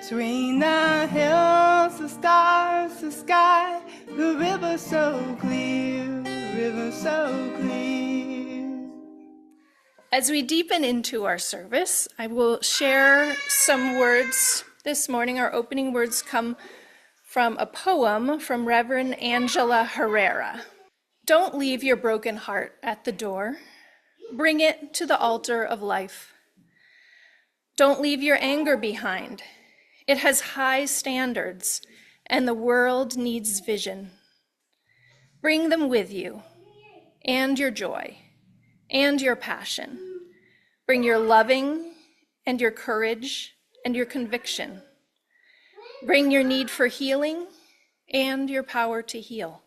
Between the hills, the stars, the sky, the river so clear, river so clear. As we deepen into our service, I will share some words this morning. Our opening words come from a poem from Reverend Angela Herrera. Don't leave your broken heart at the door. Bring it to the altar of life. Don't leave your anger behind. It has high standards, and the world needs vision. Bring them with you, and your joy, and your passion. Bring your loving, and your courage, and your conviction. Bring your need for healing, and your power to heal.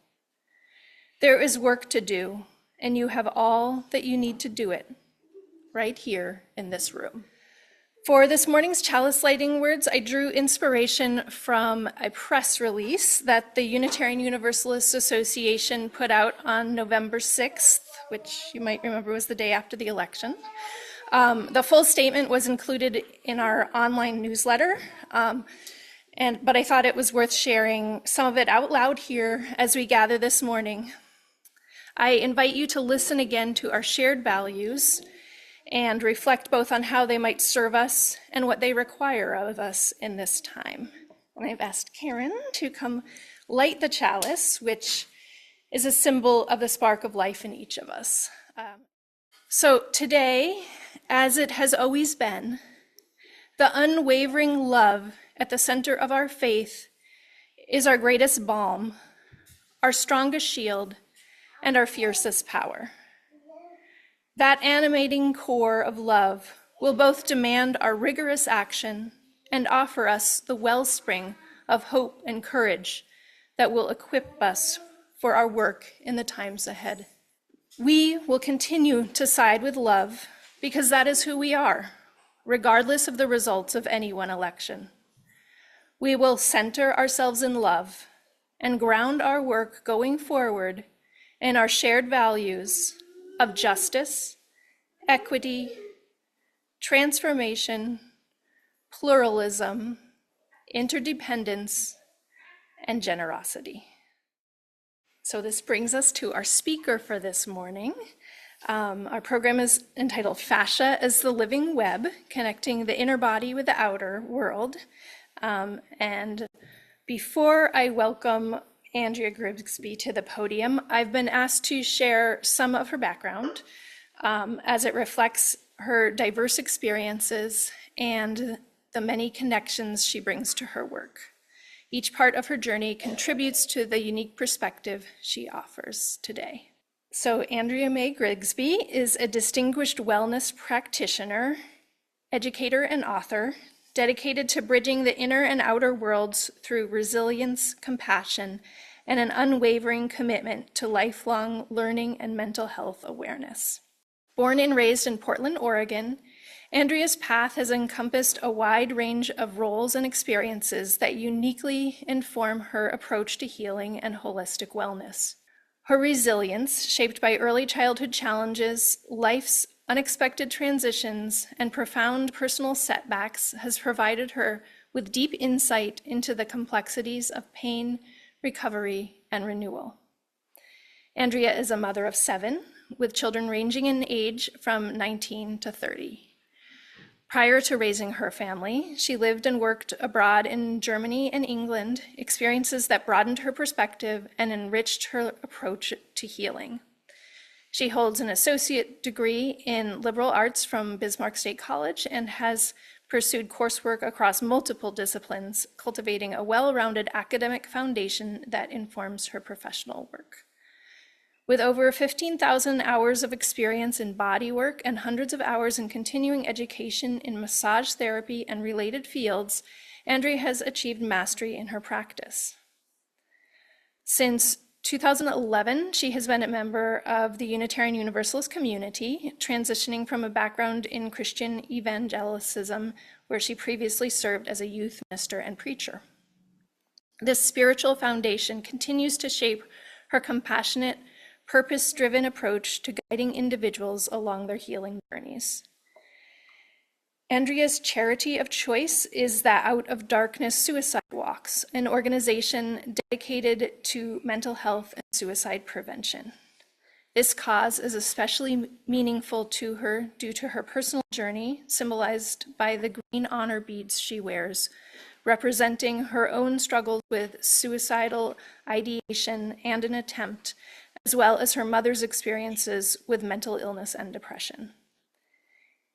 There is work to do, and you have all that you need to do it, right here in this room. For this morning's chalice lighting words, I drew inspiration from a press release that the Unitarian Universalist Association put out on November 6th, which you might remember was the day after the election. The full statement was included in our online newsletter, but I thought it was worth sharing some of it out loud here as we gather this morning. I invite you to listen again to our shared values and reflect both on how they might serve us and what they require of us in this time. And I've asked Karen to come light the chalice, which is a symbol of the spark of life in each of us. So today, as it has always been, the unwavering love at the center of our faith is our greatest balm, our strongest shield, and our fiercest power. That animating core of love will both demand our rigorous action and offer us the wellspring of hope and courage that will equip us for our work in the times ahead. We will continue to side with love because that is who we are, regardless of the results of any one election. We will center ourselves in love and ground our work going forward in our shared values of justice, equity, transformation, pluralism, interdependence, and generosity. So this brings us to our speaker for this morning. Our program is entitled Fascia as the Living Web, Connecting the Inner Body with the Outer World. And before I welcome Andrea Grigsby to the podium, I've been asked to share some of her background as it reflects her diverse experiences and the many connections she brings to her work. Each part of her journey contributes to the unique perspective she offers today. So Andrea Mae Grigsby is a distinguished wellness practitioner, educator, and author, dedicated to bridging the inner and outer worlds through resilience, compassion, and an unwavering commitment to lifelong learning and mental health awareness. Born and raised in Portland, Oregon, Andrea's path has encompassed a wide range of roles and experiences that uniquely inform her approach to healing and holistic wellness. Her resilience, shaped by early childhood challenges, life's unexpected transitions, and profound personal setbacks, has provided her with deep insight into the complexities of pain, recovery, and renewal. Andrea is a mother of 7, with children ranging in age from 19 to 30. Prior to raising her family, she lived and worked abroad in Germany and England, experiences that broadened her perspective and enriched her approach to healing. She holds an associate degree in liberal arts from Bismarck State College and has pursued coursework across multiple disciplines, cultivating a well-rounded academic foundation that informs her professional work. With over 15,000 hours of experience in body work and hundreds of hours in continuing education in massage therapy and related fields, Andrea has achieved mastery in her practice. Since 2011, she has been a member of the Unitarian Universalist community, transitioning from a background in Christian evangelicism, where she previously served as a youth minister and preacher. This spiritual foundation continues to shape her compassionate, purpose-driven approach to guiding individuals along their healing journeys. Andrea's charity of choice is the Out of Darkness Suicide Walks, an organization dedicated to mental health and suicide prevention. This cause is especially meaningful to her due to her personal journey, symbolized by the green honor beads she wears, representing her own struggles with suicidal ideation and an attempt, as well as her mother's experiences with mental illness and depression.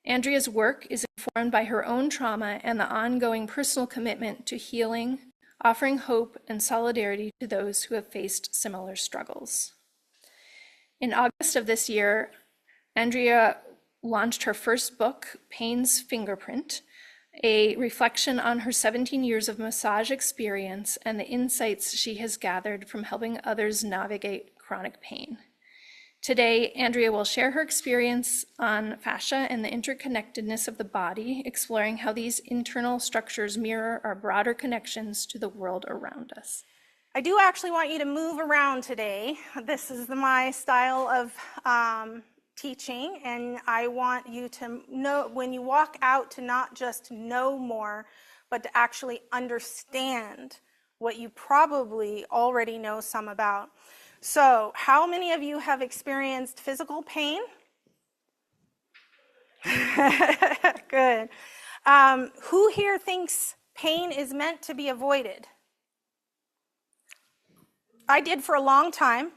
Andrea's work is informed by her own trauma and the ongoing personal commitment to healing, offering hope and solidarity to those who have faced similar struggles. In August of this year, Andrea launched her first book, Pain's Fingerprint, a reflection on her 17 years of massage experience and the insights she has gathered from helping others navigate chronic pain. Today, Andrea will share her experience on fascia and the interconnectedness of the body, exploring how these internal structures mirror our broader connections to the world around us. I do actually want you to move around today. This is my style of teaching, and I want you to know, when you walk out, to not just know more, but to actually understand what you probably already know some about. So, how many of you have experienced physical pain? Good. Who here thinks pain is meant to be avoided? I did for a long time.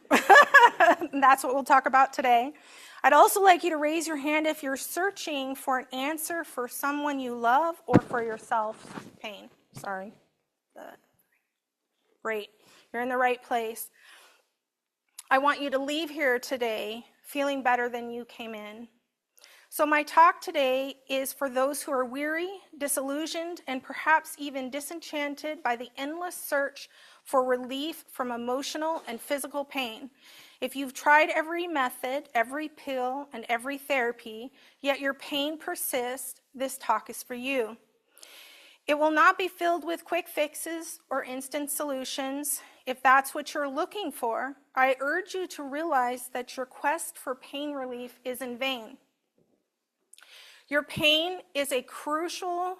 That's what we'll talk about today. I'd also like you to raise your hand if you're searching for an answer for someone you love or for yourself. Pain. Sorry. Great. You're in the right place. I want you to leave here today feeling better than you came in. So my talk today is for those who are weary, disillusioned, and perhaps even disenchanted by the endless search for relief from emotional and physical pain. If you've tried every method, every pill, and every therapy, yet your pain persists, this talk is for you. It will not be filled with quick fixes or instant solutions. If that's what you're looking for, I urge you to realize that your quest for pain relief is in vain. Your pain is a crucial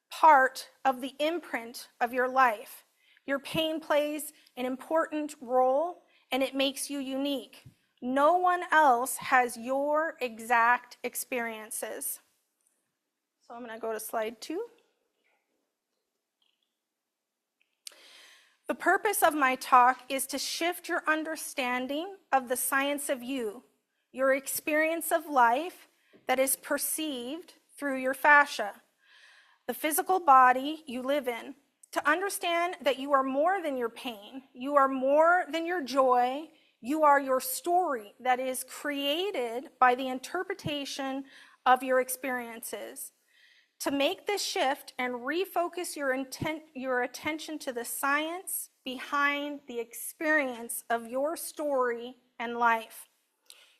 part of the imprint of your life. Your pain plays an important role, and it makes you unique. No one else has your exact experiences. So I'm going to go to slide 2. The purpose of my talk is to shift your understanding of the science of you, your experience of life that is perceived through your fascia, the physical body you live in. To understand that you are more than your pain, you are more than your joy, you are your story that is created by the interpretation of your experiences. To make this shift and refocus your attention to the science behind the experience of your story and life.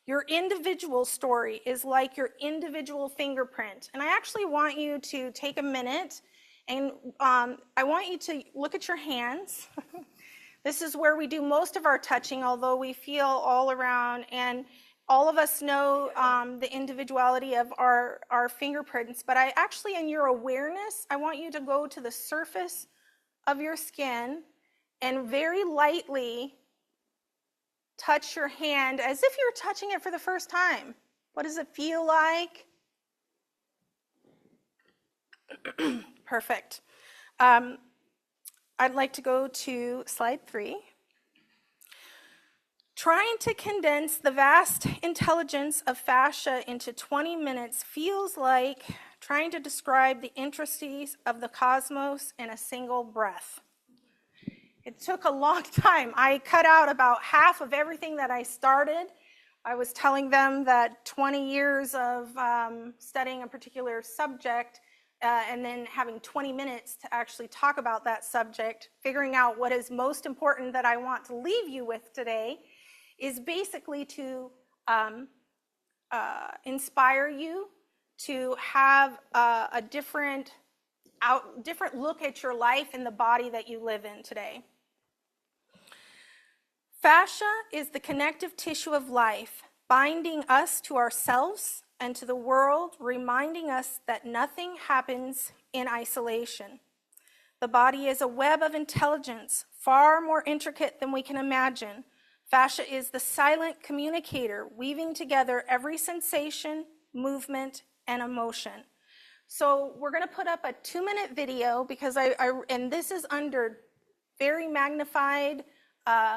Your individual story is like your individual fingerprint. And I actually want you to take a minute and I want you to look at your hands. This is where we do most of our touching, although we feel all around, and all of us know the individuality of our fingerprints. But I actually, in your awareness, I want you to go to the surface of your skin and very lightly touch your hand as if you're touching it for the first time. What does it feel like? Perfect. I'd like to go to slide 3. Trying to condense the vast intelligence of fascia into 20 minutes feels like trying to describe the intricacies of the cosmos in a single breath. It took a long time. I cut out about half of everything that I started. I was telling them that 20 years of studying a particular subject and then having 20 minutes to actually talk about that subject, figuring out what is most important that I want to leave you with today, is basically to inspire you to have a different look at your life and the body that you live in today. Fascia is the connective tissue of life, binding us to ourselves and to the world, reminding us that nothing happens in isolation. The body is a web of intelligence, far more intricate than we can imagine. Fascia is the silent communicator, weaving together every sensation, movement, and emotion. So we're going to put up a 2-minute video because and this is under very magnified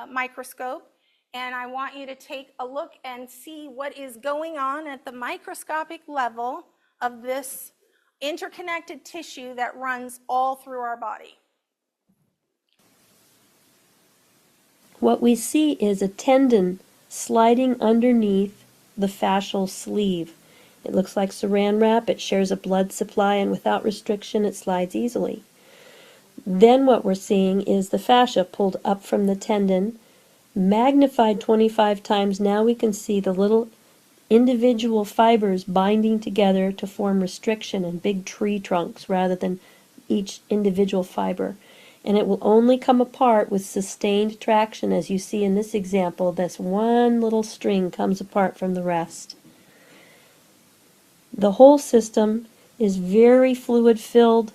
microscope, and I want you to take a look and see what is going on at the microscopic level of this interconnected tissue that runs all through our body. What we see is a tendon sliding underneath the fascial sleeve. It looks like saran wrap. It shares a blood supply, and without restriction it slides easily. Then what we're seeing is the fascia pulled up from the tendon, magnified 25 times. Now we can see the little individual fibers binding together to form restriction and big tree trunks rather than each individual fiber. And it will only come apart with sustained traction, as you see in this example. This one little string comes apart from the rest. The whole system is very fluid filled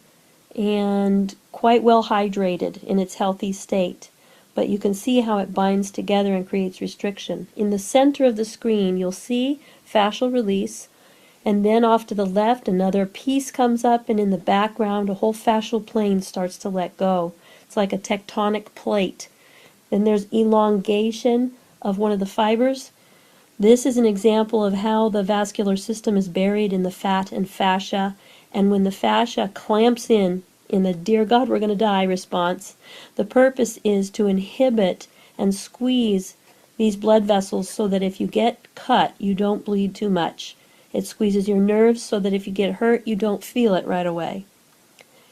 and quite well hydrated in its healthy state, but you can see how it binds together and creates restriction. In the center of the screen you'll see fascial release, and then off to the left another piece comes up, and in the background a whole fascial plane starts to let go. It's like a tectonic plate. Then there's elongation of one of the fibers. This is an example of how the vascular system is buried in the fat and fascia, and when the fascia clamps in the "dear God, we're going to die" response, the purpose is to inhibit and squeeze these blood vessels so that if you get cut, you don't bleed too much. It squeezes your nerves so that if you get hurt, you don't feel it right away.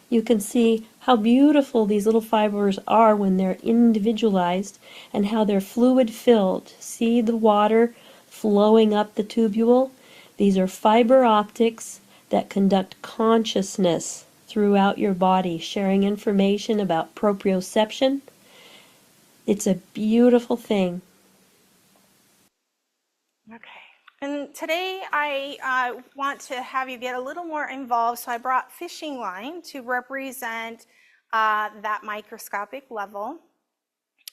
You can see how beautiful these little fibers are when they're individualized and how they're fluid filled. See the water flowing up the tubule? These are fiber optics that conduct consciousness throughout your body, sharing information about proprioception. It's a beautiful thing. Okay. And today I want to have you get a little more involved, so I brought fishing line to represent that microscopic level.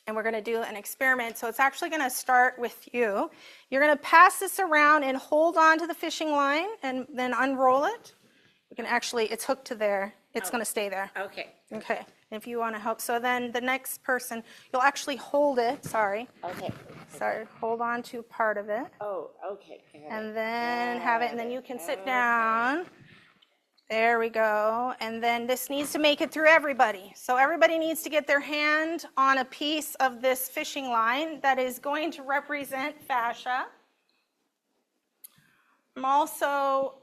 And we're going to do an experiment. So it's actually going to start with you. You're going to pass this around and hold on to the fishing line and then unroll it. You can actually, it's hooked to there. It's going to stay there. Okay. Okay. If you want to help. So then the next person, you'll actually hold it. Sorry. Okay. Sorry. Hold on to part of it. Oh, okay. And then have it, and then you can sit down. There we go. And then this needs to make it through everybody. So everybody needs to get their hand on a piece of this fishing line that is going to represent fascia. I'm also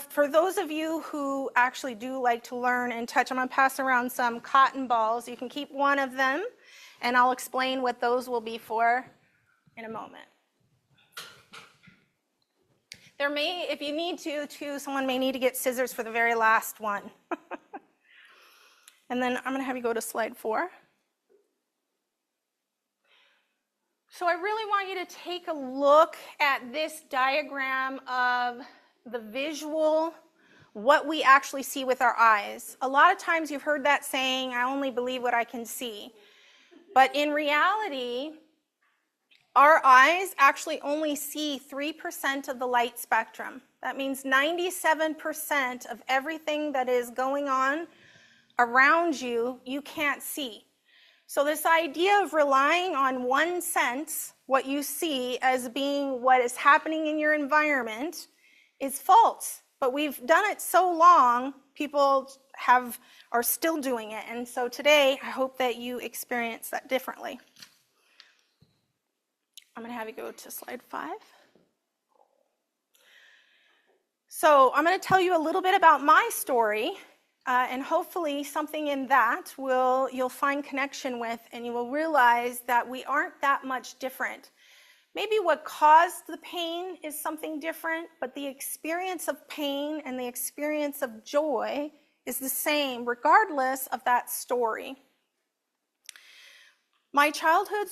for those of you who actually do like to learn and touch, I'm going to pass around some cotton balls. You can keep one of them, and I'll explain what those will be for in a moment. There may, if you need to, someone may need to get scissors for the very last one. And then I'm going to have you go to slide 4. So I really want you to take a look at this diagram of the visual, what we actually see with our eyes. A lot of times you've heard that saying, I only believe what I can see. But in reality, our eyes actually only see 3% of the light spectrum. That means 97% of everything that is going on around you, you can't see. So this idea of relying on one sense, what you see, as being what is happening in your environment is false. But we've done it so long, people are still doing it. And so today, I hope that you experience that differently. I'm going to have you go to slide 5. So I'm going to tell you a little bit about my story, and hopefully something in that you'll find connection with, and you will realize that we aren't that much different. Maybe what caused the pain is something different, but the experience of pain and the experience of joy is the same regardless of that story. My childhood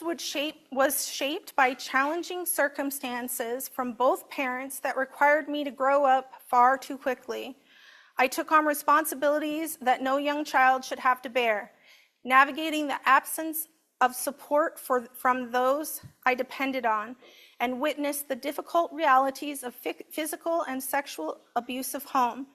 was shaped by challenging circumstances from both parents that required me to grow up far too quickly. I took on responsibilities that no young child should have to bear, navigating the absence of support from those I depended on, and witnessed the difficult realities of physical and sexual abuse of home.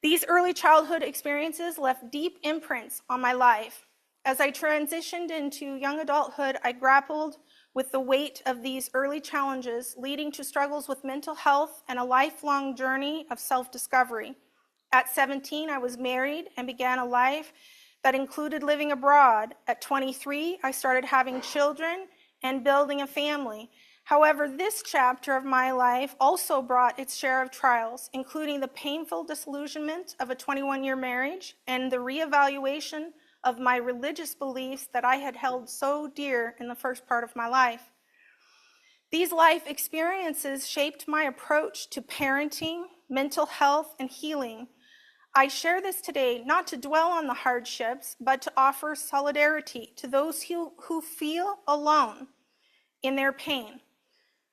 These early childhood experiences left deep imprints on my life. As I transitioned into young adulthood, I grappled with the weight of these early challenges, leading to struggles with mental health and a lifelong journey of self-discovery. At 17, I was married and began a life that included living abroad. At 23, I started having children and building a family. However, this chapter of my life also brought its share of trials, including the painful disillusionment of a 21-year marriage and the reevaluation of my religious beliefs that I had held so dear in the first part of my life. These life experiences shaped my approach to parenting, mental health, and healing. I share this today not to dwell on the hardships, but to offer solidarity to those who feel alone in their pain.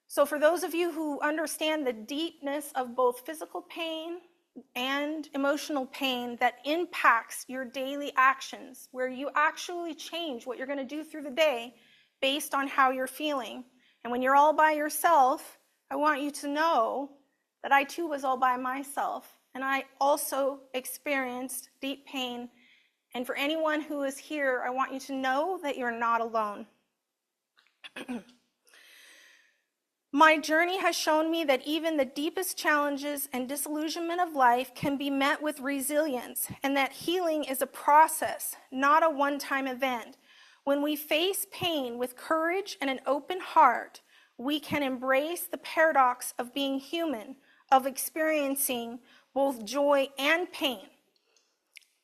So for those of you who understand the deepness of both physical pain and emotional pain that impacts your daily actions, where you actually change what you're going to do through the day based on how you're feeling. And when you're all by yourself, I want you to know that I too was all by myself, and I also experienced deep pain. And for anyone who is here, I want you to know that you're not alone. My journey has shown me that even the deepest challenges and disillusionment of life can be met with resilience, and that healing is a process, not a one-time event. When we face pain with courage and an open heart, we can embrace the paradox of being human, of experiencing both joy and pain.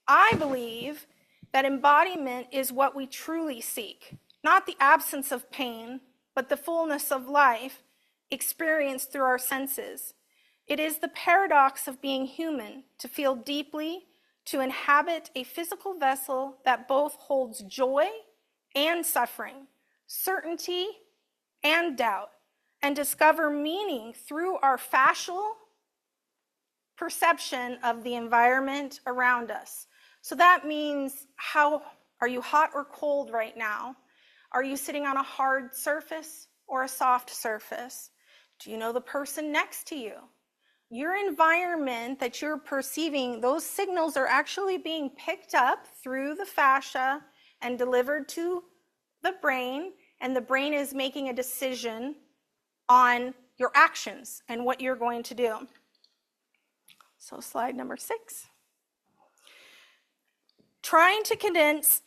I believe that embodiment is what we truly seek, not the absence of pain, but the fullness of life experienced through our senses. It is the paradox of being human, to feel deeply, to inhabit a physical vessel that both holds joy and suffering, certainty and doubt, and discover meaning through our fascial perception of the environment around us. So that means, how are you, hot or cold right now? Are you sitting on a hard surface or a soft surface? Do you know the person next to you? Your environment that you're perceiving, those signals are actually being picked up through the fascia and delivered to the brain, and the brain is making a decision on your actions and what you're going to do. So slide number 6. Trying to condense,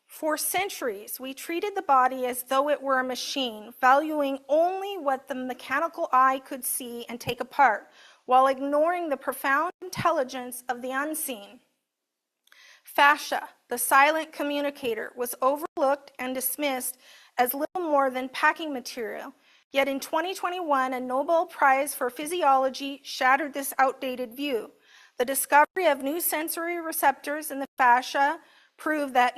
For centuries, we treated the body as though it were a machine, valuing only what the mechanical eye could see and take apart, while ignoring the profound intelligence of the unseen. Fascia, the silent communicator, was overlooked and dismissed as little more than packing material. Yet in 2021, a Nobel Prize for Physiology shattered this outdated view. The discovery of new sensory receptors in the fascia proved that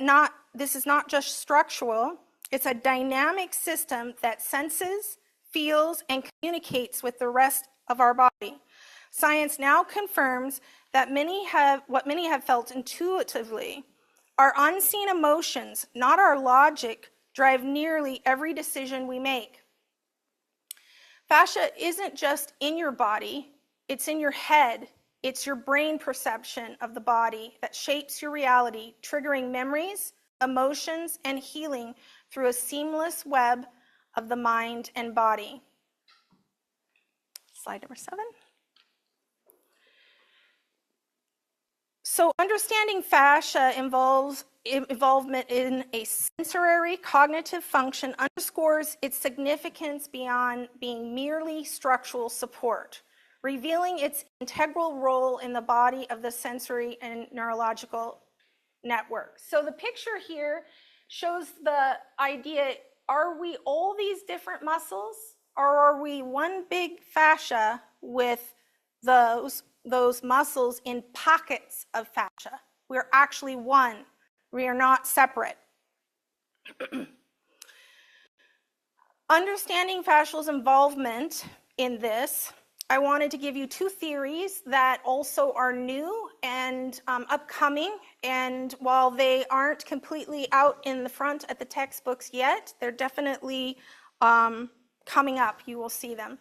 this is not just structural, it's a dynamic system that senses, feels, and communicates with the rest of our body. Science now confirms that what many have felt intuitively. Our unseen emotions, not our logic, drive nearly every decision we make. Fascia isn't just in your body, it's in your head. It's your brain perception of the body that shapes your reality, triggering memories, emotions, and healing through a seamless web of the mind and body. Slide number 7. So understanding fascia involvement in a sensory cognitive function underscores its significance beyond being merely structural support, revealing its integral role in the body of the sensory and neurological network. So the picture here shows the idea, are we all these different muscles, or are we one big fascia with those muscles in pockets of fascia? We are actually one. We are not separate. Understanding fascial's involvement in this, I wanted to give you two theories that also are new and upcoming. And while they aren't completely out in the front at the textbooks yet, they're definitely coming up. You will see them.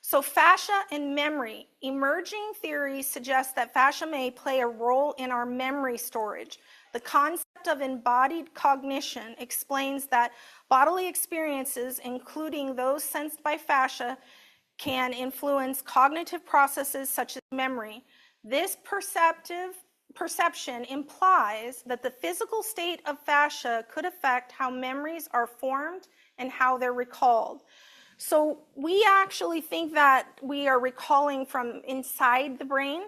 So fascia and memory. Emerging theories suggest that fascia may play a role in our memory storage. The concept of embodied cognition explains that bodily experiences, including those sensed by fascia, can influence cognitive processes such as memory. This perception implies that the physical state of fascia could affect how memories are formed and how they're recalled. So we actually think that we are recalling from inside the brain,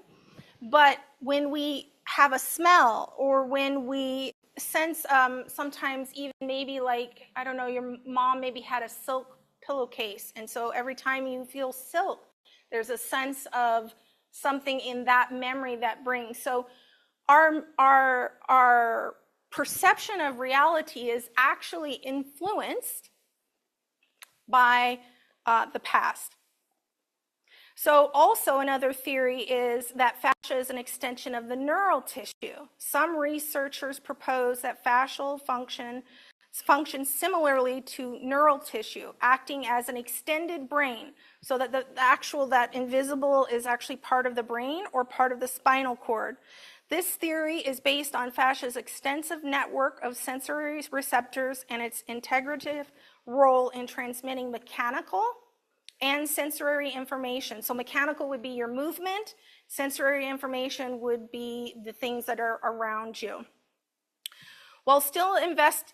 but when we have a smell or when we sense sometimes even maybe like, I don't know, your mom maybe had a silk pillowcase, and so every time you feel silk, there's a sense of something in that memory that brings. So our perception of reality is actually influenced by the past. So also another theory is that fascia is an extension of the neural tissue. Some researchers propose that fascial functions similarly to neural tissue, acting as an extended brain, so that that invisible is actually part of the brain or part of the spinal cord. This theory is based on fascia's extensive network of sensory receptors and its integrative role in transmitting mechanical and sensory information. So mechanical would be your movement, sensory information would be the things that are around you. While still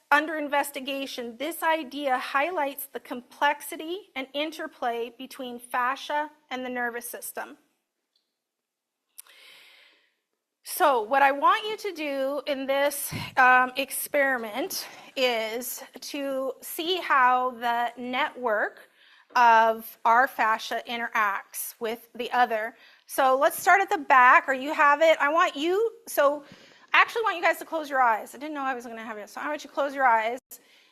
under investigation, this idea highlights the complexity and interplay between fascia and the nervous system. So what I want you to do in this experiment is to see how the network of our fascia interacts with the other. So let's start at the back, or you have it. I actually want you guys to close your eyes. I didn't know I was going to have it, so I want you to close your eyes.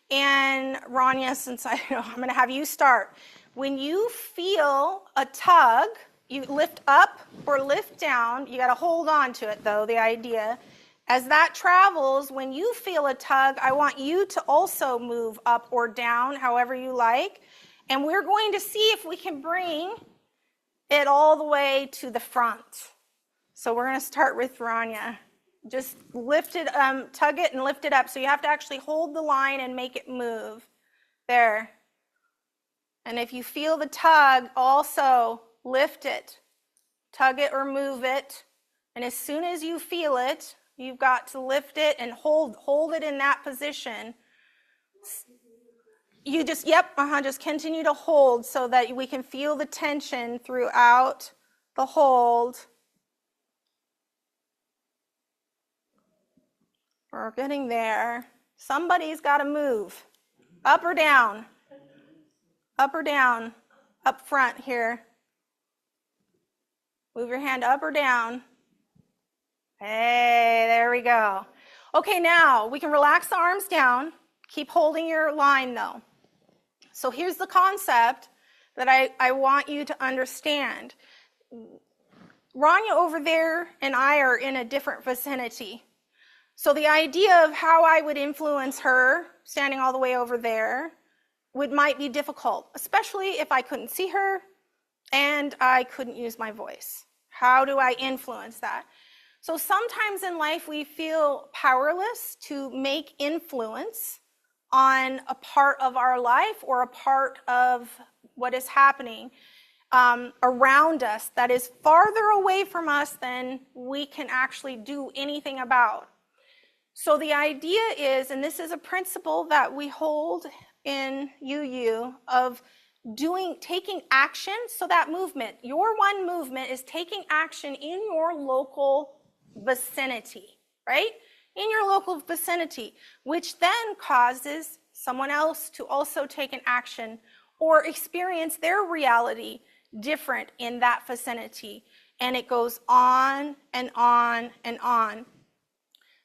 And Rania, since I'm going to have you start. When you feel a tug, you lift up or lift down. You got to hold on to it, though, the idea. As that travels, when you feel a tug, I want you to also move up or down, however you like. And we're going to see if we can bring it all the way to the front. So we're going to start with Rania. Just lift it, tug it and lift it up. So you have to actually hold the line and make it move. There. And if you feel the tug, also lift it. Tug it or move it. And as soon as you feel it, you've got to lift it and hold it in that position. You just, just continue to hold so that we can feel the tension throughout the hold. We're getting there. Somebody's got to move. Up or down? Up or down? Up front here. Move your hand up or down. Hey, there we go. Okay, now we can relax the arms down. Keep holding your line though. So here's the concept that I want you to understand. Rania over there and I are in a different vicinity. So the idea of how I would influence her, standing all the way over there, might be difficult, especially if I couldn't see her and I couldn't use my voice. How do I influence that? So sometimes in life we feel powerless to make influence on a part of our life or a part of what is happening around us that is farther away from us than we can actually do anything about. So the idea is, and this is a principle that we hold in UU, of taking action. So that movement, your one movement is taking action in your local vicinity, right? In your local vicinity, which then causes someone else to also take an action or experience their reality different in that vicinity. And it goes on and on and on.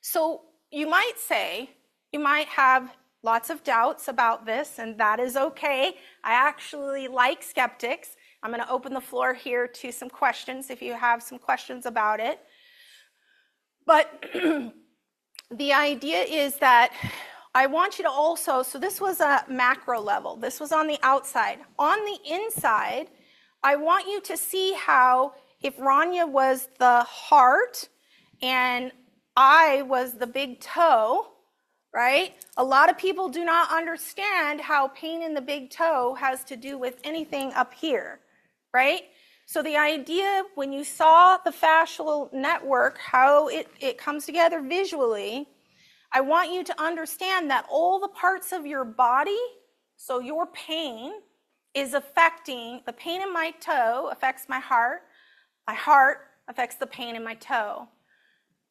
So you might say, you might have lots of doubts about this, and that is okay. I actually like skeptics. I'm going to open the floor here to some questions if you have some questions about it. But the idea is that I want you to also, so this was a macro level. This was on the outside. On the inside, I want you to see how if Rania was the heart and I was the big toe, right? A lot of people do not understand how pain in the big toe has to do with anything up here, right? So the idea, when you saw the fascial network, how it comes together visually, I want you to understand that all the parts of your body, so your pain is affecting, the pain in my toe affects my heart affects the pain in my toe.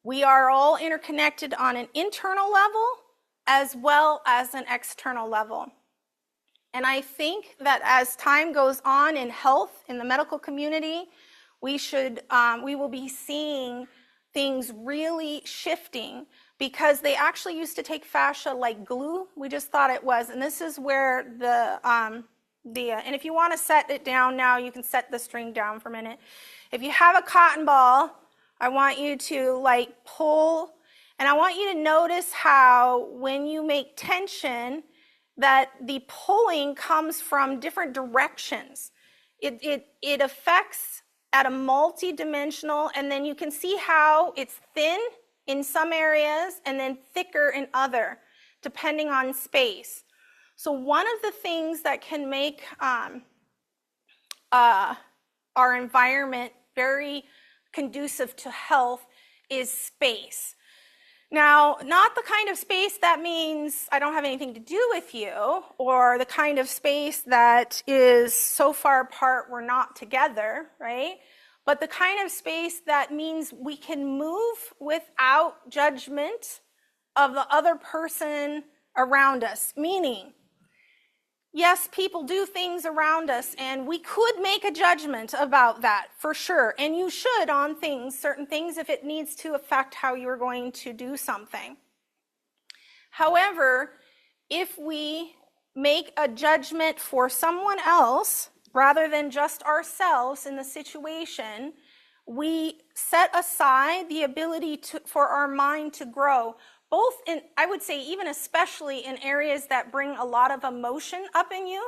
We are all interconnected on an internal level as well as an external level. And I think that as time goes on in health, in the medical community, we will be seeing things really shifting, because they actually used to take fascia like glue. We just thought it was, and this is where and if you want to set it down now, you can set the string down for a minute. If you have a cotton ball, I want you to like pull, and I want you to notice how when you make tension, that the pulling comes from different directions. It affects at a multi-dimensional, and then you can see how it's thin in some areas and then thicker in other, depending on space. So one of the things that can make our environment very conducive to health is space. Now, not the kind of space that means I don't have anything to do with you, or the kind of space that is so far apart we're not together, right? But the kind of space that means we can move without judgment of the other person around us. Meaning, yes, people do things around us, and we could make a judgment about that for sure. And you should on things, certain things, if it needs to affect how you're going to do something. However, if we make a judgment for someone else rather than just ourselves in the situation, we set aside the ability for our mind to grow. Both in, I would say even especially in areas that bring a lot of emotion up in you,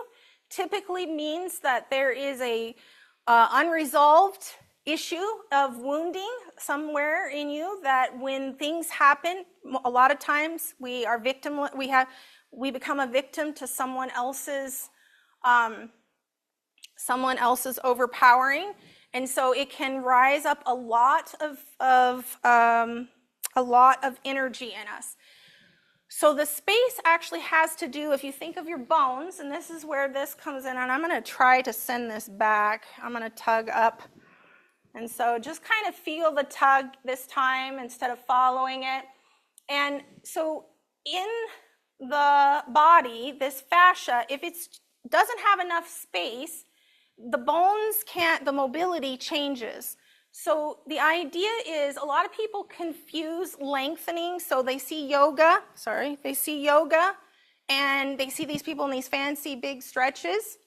typically means that there is a unresolved issue of wounding somewhere in you, that when things happen, a lot of times we become a victim to someone else's overpowering, and so it can rise up a lot of energy in us. So the space actually has to do, if you think of your bones, and this is where this comes in, and I'm going to try to send this back. I'm going to tug up. And so just kind of feel the tug this time instead of following it. And so in the body, this fascia, if it doesn't have enough space, the bones the mobility changes. So the idea is, a lot of people confuse lengthening. So they see yoga, and they see these people in these fancy big stretches,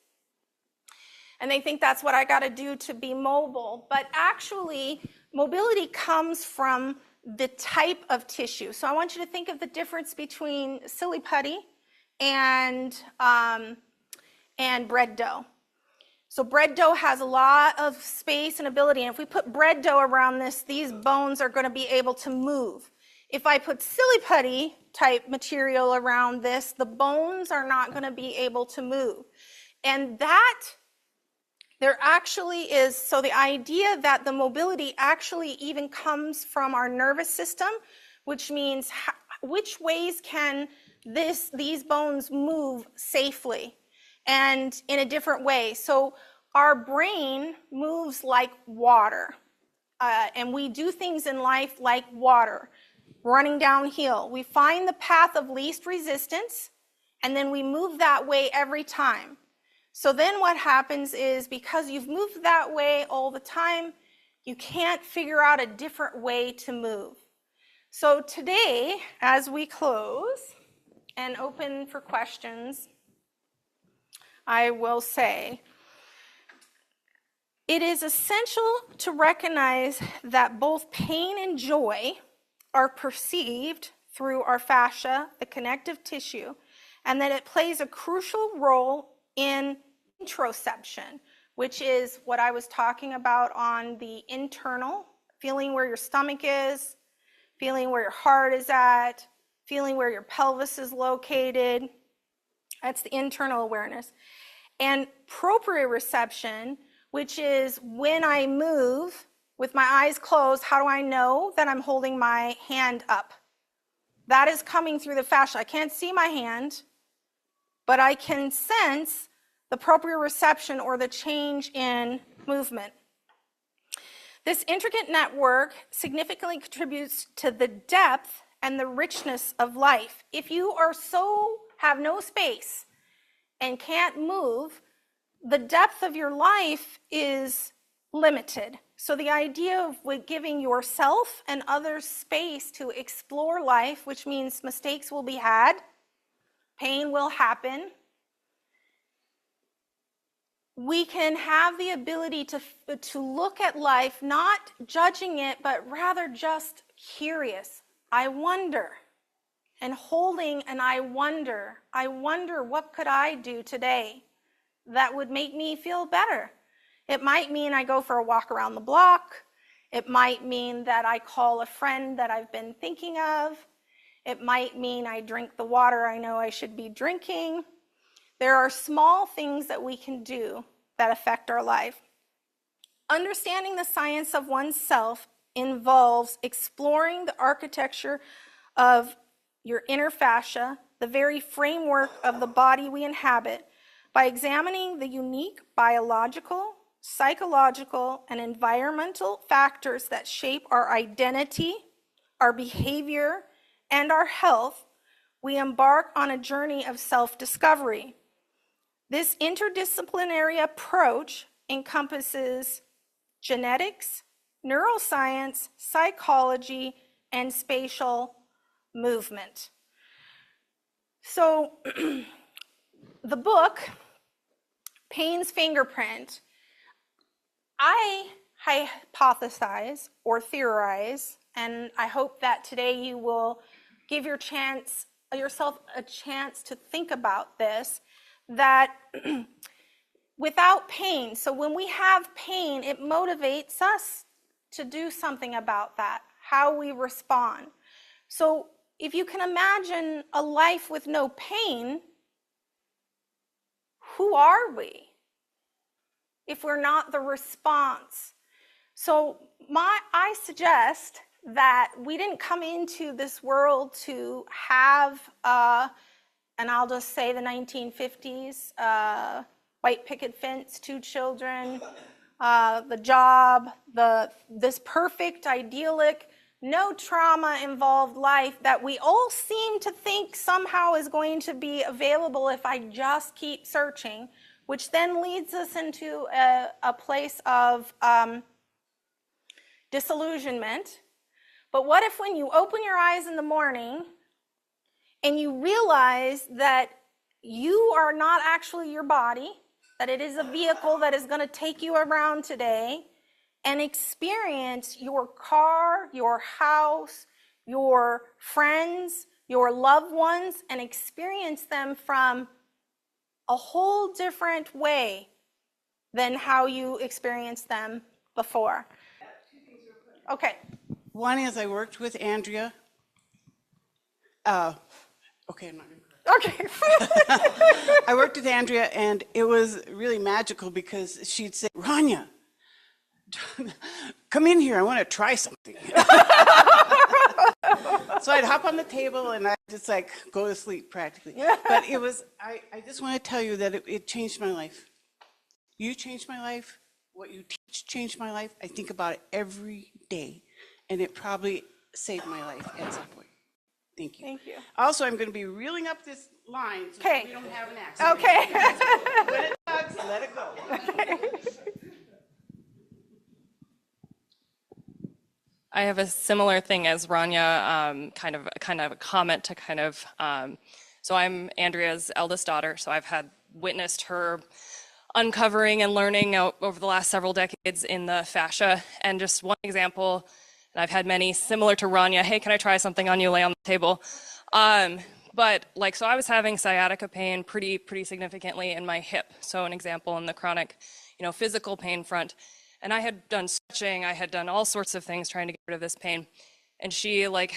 and they think that's what I got to do to be mobile. But actually, mobility comes from the type of tissue. So I want you to think of the difference between silly putty and bread dough. So bread dough has a lot of space and ability, and if we put bread dough around this, these bones are going to be able to move. If I put silly putty type material around this, the bones are not going to be able to move. And that there actually is, so the idea that the mobility actually even comes from our nervous system, which means which ways can these bones move safely and in a different way. So our brain moves like water, and we do things in life like water, running downhill. We find the path of least resistance, and then we move that way every time. So then what happens is, because you've moved that way all the time, you can't figure out a different way to move. So today, as we close and open for questions, I will say, it is essential to recognize that both pain and joy are perceived through our fascia, the connective tissue, and that it plays a crucial role in interoception, which is what I was talking about on the internal, feeling where your stomach is, feeling where your heart is at, feeling where your pelvis is located. That's the internal awareness. And proprioception, which is when I move with my eyes closed, how do I know that I'm holding my hand up? That is coming through the fascia. I can't see my hand, but I can sense the proprioception or the change in movement. This intricate network significantly contributes to the depth and the richness of life. If you have no space and can't move, the depth of your life is limited. So the idea of giving yourself and others space to explore life, which means mistakes will be had, pain will happen, we can have the ability to look at life, not judging it, but rather just curious. I wonder, and holding an I wonder what could I do today that would make me feel better. It might mean I go for a walk around the block. It might mean that I call a friend that I've been thinking of. It might mean I drink the water I know I should be drinking. There are small things that we can do that affect our life. Understanding the science of oneself involves exploring the architecture of your inner fascia, the very framework of the body we inhabit, by examining the unique biological, psychological, and environmental factors that shape our identity, our behavior, and our health. We embark on a journey of self-discovery. This interdisciplinary approach encompasses genetics, neuroscience, psychology, and spatial movement. So the book, Pain's Fingerprint, I hypothesize or theorize, and I hope that today you will give yourself a chance to think about this, that without pain, so when we have pain, it motivates us to do something about that, how we respond. So if you can imagine a life with no pain, who are we if we're not the response? So I suggest that we didn't come into this world to have and I'll just say the 1950s, white picket fence, 2 children, the job, this perfect, idyllic, no trauma involved life that we all seem to think somehow is going to be available if I just keep searching, which then leads us into a place of disillusionment. But what if when you open your eyes in the morning and you realize that you are not actually your body, that it is a vehicle that is going to take you around today and experience your car, your house, your friends, your loved ones, and experience them from a whole different way than how you experienced them before. Okay. One is I worked with Andrea. Okay, I'm not going to. Okay. I worked with Andrea, and it was really magical because she'd say, Rania, come in here, I want to try something. So I'd hop on the table and I'd just like go to sleep practically. But it was, I just want to tell you that it changed my life. You changed my life. What you teach changed my life. I think about it every day, and it probably saved my life at some point. Thank you. Thank you. Also, I'm going to be reeling up this line so that we don't have an accident. Okay. When it tugs, let it go. Okay. I have a similar thing as Rania, kind of a comment to so I'm Andrea's eldest daughter, so I've witnessed her uncovering and learning over the last several decades in the fascia. And just one example, and I've had many similar to Rania, hey, can I try something on you, lay on the table? But like, so I was having sciatica pain pretty significantly in my hip. So an example in the chronic, physical pain front. And I had done stretching, I had done all sorts of things trying to get rid of this pain. And she kind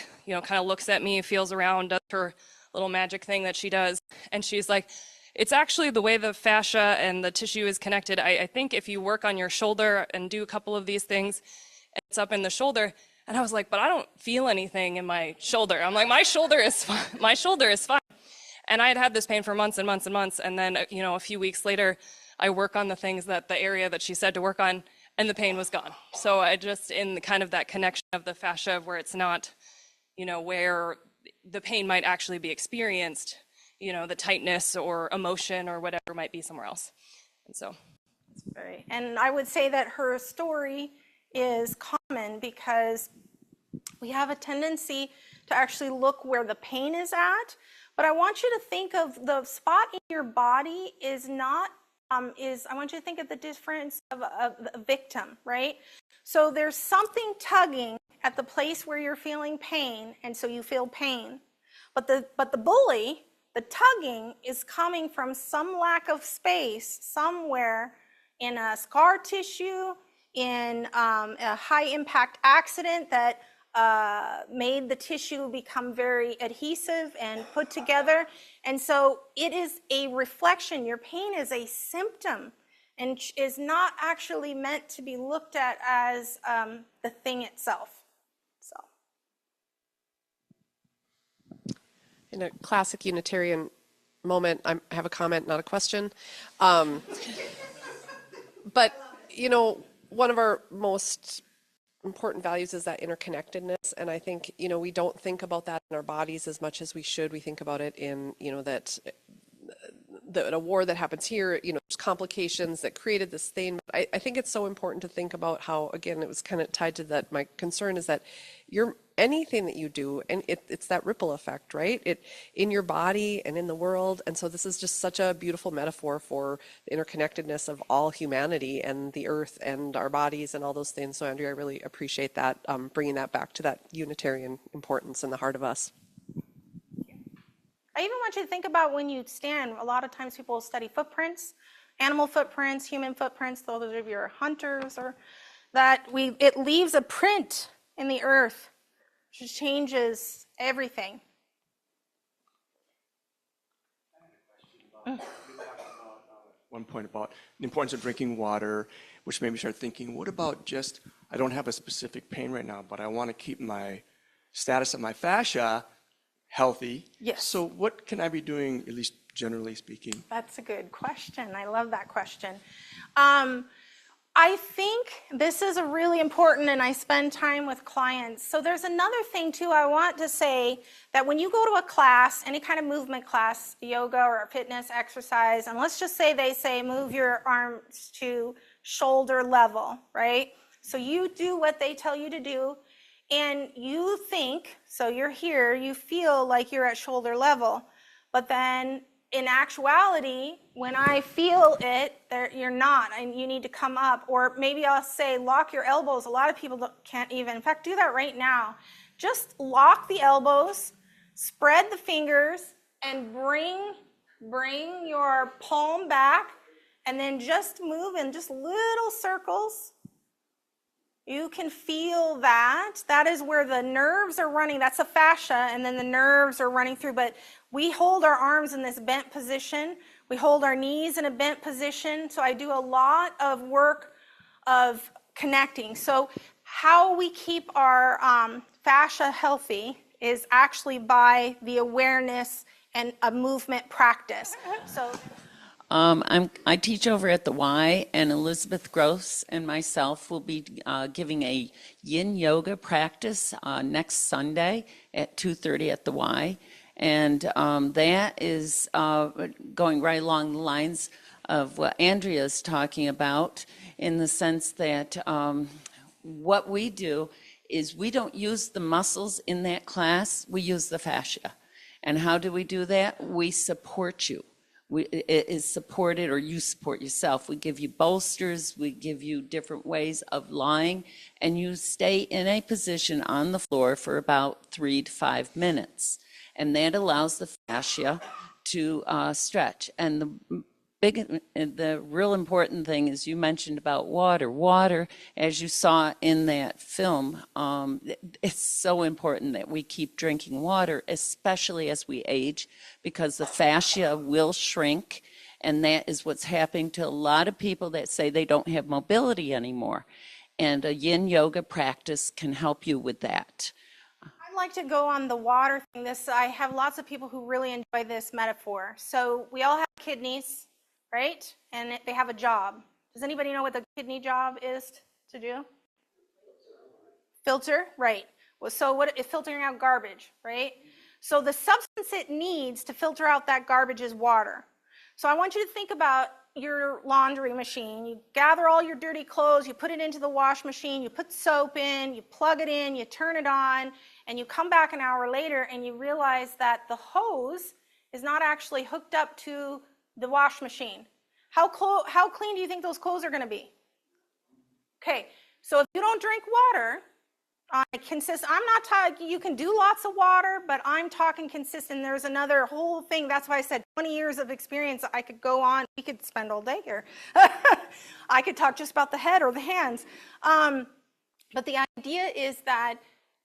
of looks at me, feels around, does her little magic thing that she does. And she's like, it's actually the way the fascia and the tissue is connected. I think if you work on your shoulder and do a couple of these things, it's up in the shoulder. And I was like, but I don't feel anything in my shoulder. I'm like, my shoulder is fine. My shoulder is fine. And I had this pain for months and months and months. And then, a few weeks later, I work on the things the area that she said to work on, and the pain was gone. So I just, in kind of that connection of the fascia where it's not, where the pain might actually be experienced, the tightness or emotion or whatever might be somewhere else. And so. Right. And I would say that her story is common because we have a tendency to actually look where the pain is at. But I want you to think of the spot in your body is not, I want you to think of the difference of a victim, right? So there's something tugging at the place where you're feeling pain, and so you feel pain. But the bully, the tugging, is coming from some lack of space somewhere in a scar tissue, in a high impact accident that made the tissue become very adhesive and put together. And so it is a reflection. Your pain is a symptom and is not actually meant to be looked at as the thing itself. So, in a classic Unitarian moment, I have a comment, not a question. But, one of our most important values is that interconnectedness. And I think, we don't think about that in our bodies as much as we should. We think about it in, that a war that happens here, there's complications that created this thing. But I think it's so important to think about how, again, it was kind of tied to that. My concern is that anything that you do, and it's that ripple effect, right? It in your body and in the world. And so this is just such a beautiful metaphor for the interconnectedness of all humanity and the earth and our bodies and all those things. So Andrea, I really appreciate that, bringing that back to that Unitarian importance in the heart of us. I even want you to think about when you stand. A lot of times people study footprints, animal footprints, human footprints, those of you are hunters, or that it leaves a print in the earth, which changes everything. One point about the importance of drinking water, which made me start thinking, what about just, I don't have a specific pain right now, but I want to keep my status of my fascia healthy. Yes. So what can I be doing, at least generally speaking? That's a good question. I love that question. I think this is a really important, and I spend time with clients. So there's another thing too I want to say, that when you go to a class, any kind of movement class, yoga or fitness exercise, and let's just say they say move your arms to shoulder level, right? So you do what they tell you to do, and you think, so you're here, you feel like you're at shoulder level, but then in actuality, when I feel it, you're not, and you need to come up. Or maybe I'll say, lock your elbows. A lot of people can't even. In fact, do that right now. Just lock the elbows, spread the fingers, and bring your palm back, and then just move in just little circles. You can feel that. That is where the nerves are running. That's a fascia, and then the nerves are running through. But we hold our arms in this bent position. We hold our knees in a bent position. So I do a lot of work of connecting. So how we keep our fascia healthy is actually by the awareness and a movement practice. So. I teach over at the Y, and Elizabeth Gross and myself will be giving a yin yoga practice next Sunday at 2:30 at the Y. And that is going right along the lines of what Andrea is talking about, in the sense that what we do is we don't use the muscles in that class, we use the fascia. And how do we do that? We support you. It is supported, or you support yourself. We give you bolsters, we give you different ways of lying, and you stay in a position on the floor for about 3 to 5 minutes. And that allows the fascia to stretch. And the real important thing is you mentioned about water. Water, as you saw in that film, it's so important that we keep drinking water, especially as we age, because the fascia will shrink, and that is what's happening to a lot of people that say they don't have mobility anymore. And a yin yoga practice can help you with that. I'd like to go on the water thing. I have lots of people who really enjoy this metaphor. So we all have kidneys, right? And they have a job. Does anybody know what the kidney job is to do? Filter, right. Well, so what is filtering out garbage, right? So the substance it needs to filter out that garbage is water. So I want you to think about your laundry machine. You gather all your dirty clothes, you put it into the wash machine, you put soap in, you plug it in, you turn it on, and you come back an hour later and you realize that the hose is not actually hooked up to the wash machine. How clean do you think those clothes are going to be? Okay, so if you don't drink water, I'm not talking, you can do lots of water, but I'm talking consistent. There's another whole thing. That's why I said 20 years of experience. I could go on. We could spend all day here. I could talk just about the head or the hands. But the idea is that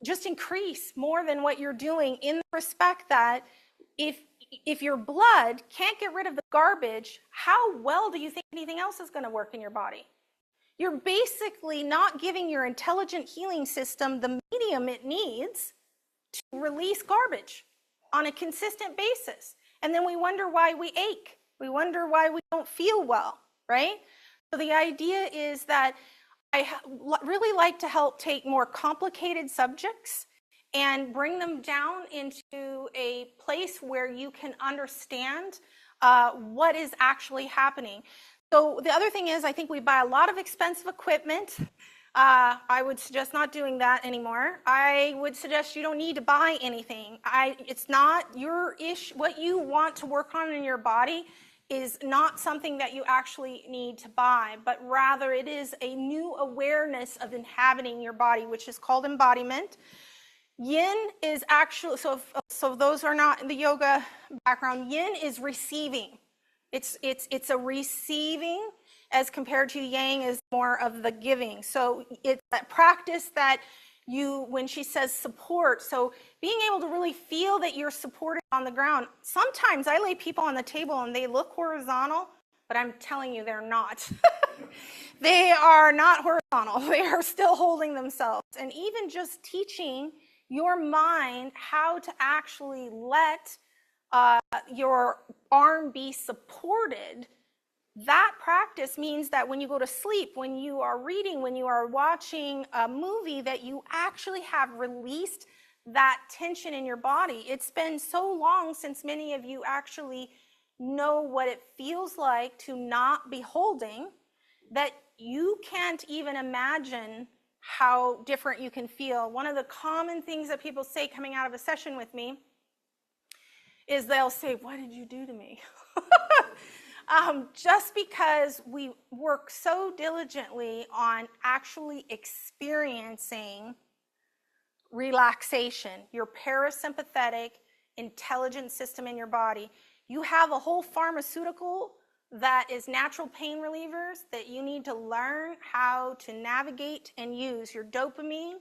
just increase more than what you're doing, in the respect that if your blood can't get rid of the garbage, how well do you think anything else is going to work in your body? You're basically not giving your intelligent healing system the medium it needs to release garbage on a consistent basis. And then we wonder why we ache. We wonder why we don't feel well, right? So the idea is that I really like to help take more complicated subjects and bring them down into a place where you can understand what is actually happening. So the other thing is, I think we buy a lot of expensive equipment. I would suggest not doing that anymore. I would suggest you don't need to buy anything. It's not your issue. What you want to work on in your body is not something that you actually need to buy, but rather it is a new awareness of inhabiting your body, which is called embodiment. Yin is actually, so those are not in the yoga background, yin is receiving. It's a receiving, as compared to yang is more of the giving. So it's that practice that when she says support, so being able to really feel that you're supported on the ground. Sometimes I lay people on the table and they look horizontal, but I'm telling you they're not. They are not horizontal. They are still holding themselves. And even just teaching your mind how to actually let your arm be supported, that practice means that when you go to sleep, when you are reading, when you are watching a movie, that you actually have released that tension in your body. It's been so long since many of you actually know what it feels like to not be holding, that you can't even imagine how different you can feel. One of the common things that people say coming out of a session with me is they'll say, "What did you do to me?" Just because we work so diligently on actually experiencing relaxation, your parasympathetic intelligence system in your body. You have a whole pharmaceutical that is natural pain relievers that you need to learn how to navigate and use. Your dopamine,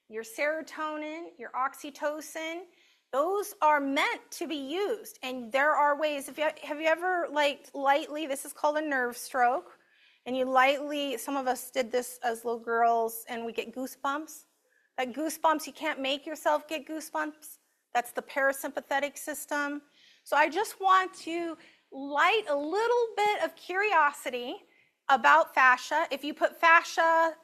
your serotonin, your oxytocin, those are meant to be used. And there are ways. Have you ever, like, lightly, this is called a nerve stroke, and you lightly, some of us did this as little girls, and we get goosebumps. That goosebumps, you can't make yourself get goosebumps. That's the parasympathetic system. So I just want to light a little bit of curiosity about fascia. If you put fascia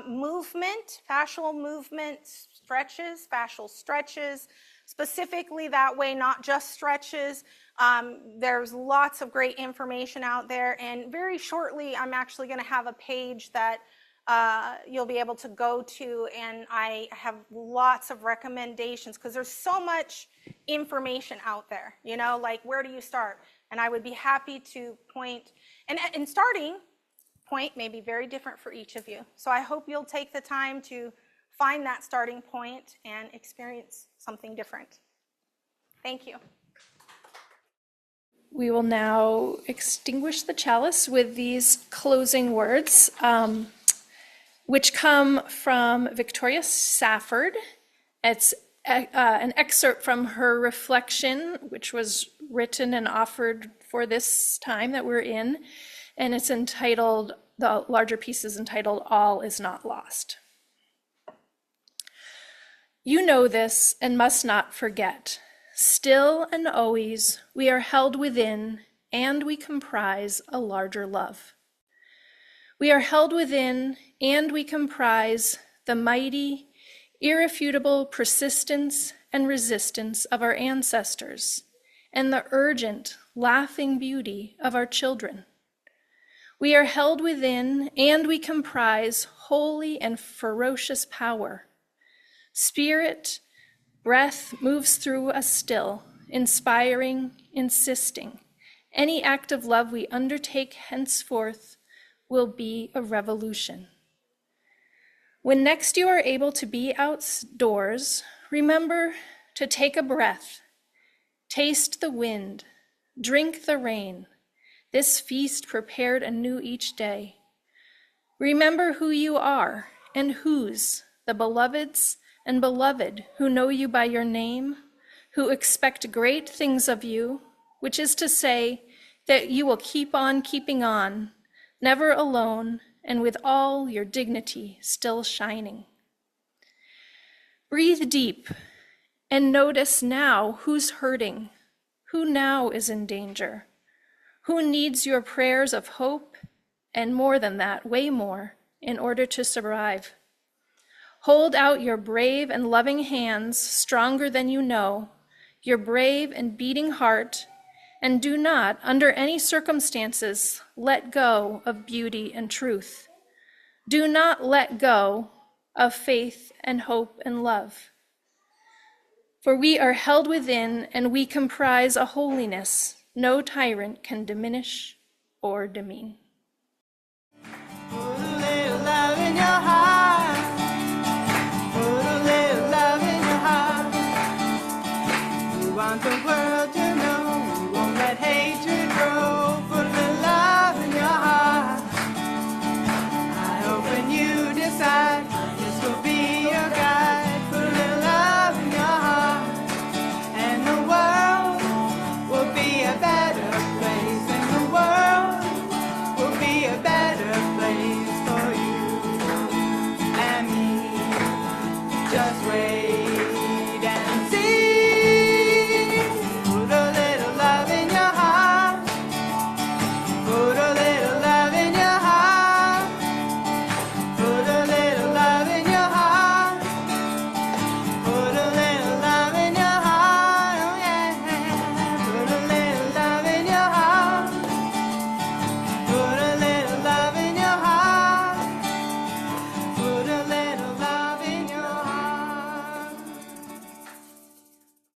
movement, fascial movement stretches, fascial stretches, specifically that way, not just stretches. There's lots of great information out there, and very shortly I'm actually going to have a page that you'll be able to go to, and I have lots of recommendations because there's so much information out there, you know, like where do you start? And I would be happy to point, and starting point may be very different for each of you. So I hope you'll take the time to find that starting point and experience something different. Thank you. We will now extinguish the chalice with these closing words, which come from Victoria Safford. It's an excerpt from her reflection, which was written and offered for this time that we're in, and it's entitled, the larger piece is entitled, All is Not Lost. You know this and must not forget. Still and always we are held within, and we comprise a larger love. We are held within, and we comprise the mighty, irrefutable persistence and resistance of our ancestors, and the urgent, laughing beauty of our children. We are held within, and we comprise holy and ferocious power. Spirit, breath moves through us still, inspiring, insisting. Any act of love we undertake henceforth will be a revolution. When next you are able to be outdoors, remember to take a breath, taste the wind, drink the rain, this feast prepared anew each day. Remember who you are and whose, the beloveds and beloved who know you by your name, who expect great things of you, which is to say that you will keep on keeping on, never alone, and with all your dignity still shining. Breathe deep and notice now who's hurting, who now is in danger, who needs your prayers of hope, and more than that, way more, in order to survive. Hold out your brave and loving hands, stronger than you know, your brave and beating heart, and do not, under any circumstances, let go of beauty and truth. Do not let go of faith and hope and love. For we are held within, and we comprise a holiness no tyrant can diminish or demean. Put a little love in your heart. Put a little love in your heart. We want the world to know we won't let hatred grow. Put a little love in your heart. I hope when you decide this will be your guide. Put a little love in your heart, and the world will be a better place. And the world will be a better place for you and me. Just